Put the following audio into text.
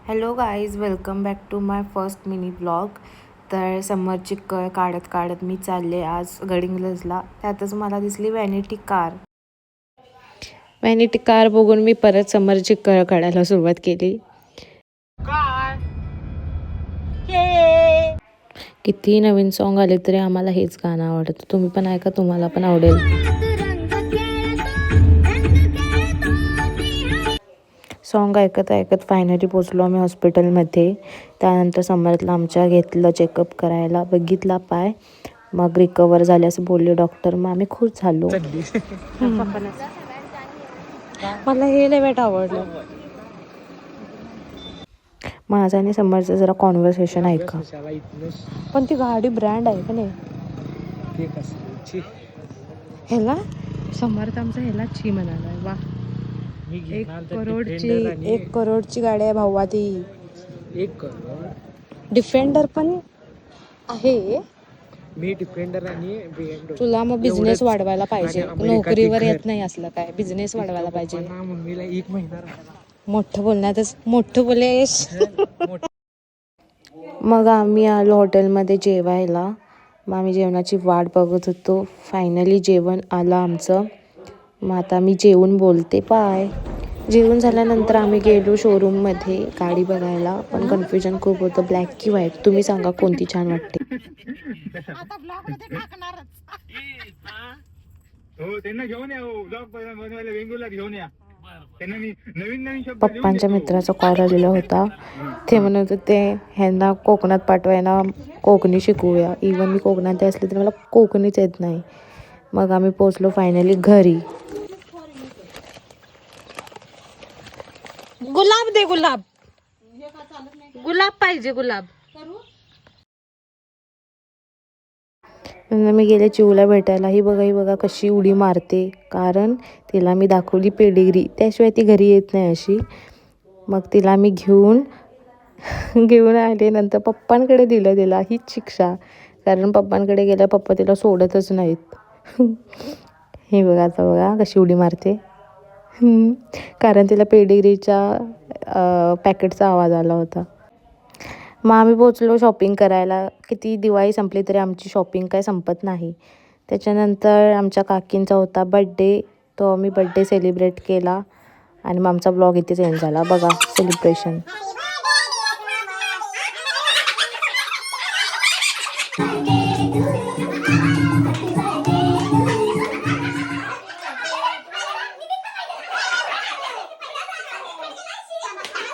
Hello guys, welcome back to my first mini blog. तर समरची कळ काढत काढत मी चालले आज गडिंग्लजला. त्यातच मला दिसली व्हॅनिटी कार. व्हॅनिटी कार बघून मी परत समरची कळ काढायला सुरुवात केली. किती नवीन सॉन्ग आले तरी आम्हाला हेच गाणं आवडतं. तुम्ही पण ऐका, तुम्हाला पण आवडेल. सॉन्ग ऐकत ऐकत फायनली पोचलो आम्ही हॉस्पिटलमध्ये. त्यानंतर समर्थला आमच्या घेतलं चेकअप करायला, बघितला पाय, मग रिकवर झाले असं बोलले डॉक्टर. मग आम्ही खुश झालो. मला हे लेवेट आवडलं. माझा आणि समरचं जरा कॉन्व्हर्सेशन ऐका. पण ती गाडी ब्रँड आहे का नाही? ह्याला समर्थ आमचा ह्याला छी म्हणाला. वा, 1 करोडची गाडी आहे भावा ती. 1 करोड. डिफेंडर पण आहे. मी डिफेंडर आणि BMW. तुला मग बिझनेस वाढवायला पाहिजे. नोकरीवर येत नाही असलं काय, बिझनेस वाढवायला पाहिजे. मम्मीला 1 महिना राहिला. मोठं बोलण्यातच मोठं बोलेस. मग आम्ही आलो हॉटेलमध्ये जेवायला. मग आम्ही जेवणाची वाट बघत होतो. फायनली जेवण आलं आमचं. मग आता मी जेवून बोलते बाय. जेवण झाल्यानंतर आम्ही गेलो शोरूममध्ये गाडी बघायला. पण कन्फ्युजन खूप होतं, ब्लॅक की व्हाईट. तुम्ही सांगा कोणती छान वाटते. पप्पांच्या मित्राचा कॉल आलेला होता. ते म्हणत होते ह्यांना कोकणात पाठवायला, कोकणी शिकवूया. इवन मी कोकणात असले तर मला कोकणीच येत नाही. मग आम्ही पोचलो फायनली घरी. गुलाब दे, गुलाब. गुलाब पाहिजे, गुलाब. मी गेले चिवला भेटायला. ही बघा कशी उडी मारते, कारण तिला मी दाखवली पेडिग्री, त्याशिवाय ती घरी येत नाही अशी. मग तिला मी घेऊन आले. नंतर पप्पांकडे दिलं तिला. हीच शिक्षा, कारण पप्पांकडे गेल्या पप्पा तिला सोडतच नाहीत. हे बघा, आता बघा कशी उडी मारते. कारण तिला पेडिग्रीच्या पॅकेटचा आवाज आला होता. मग आम्ही पोचलो शॉपिंग करायला. किती दिवाळी संपली तरी आमची शॉपिंग काय संपत नाही. त्याच्यानंतर आमच्या काकींचा होता बड्डे. तो आम्ही बड्डे सेलिब्रेट केला आणि मग आमचा ब्लॉग इथेच एंड झाला. बघा सेलिब्रेशन.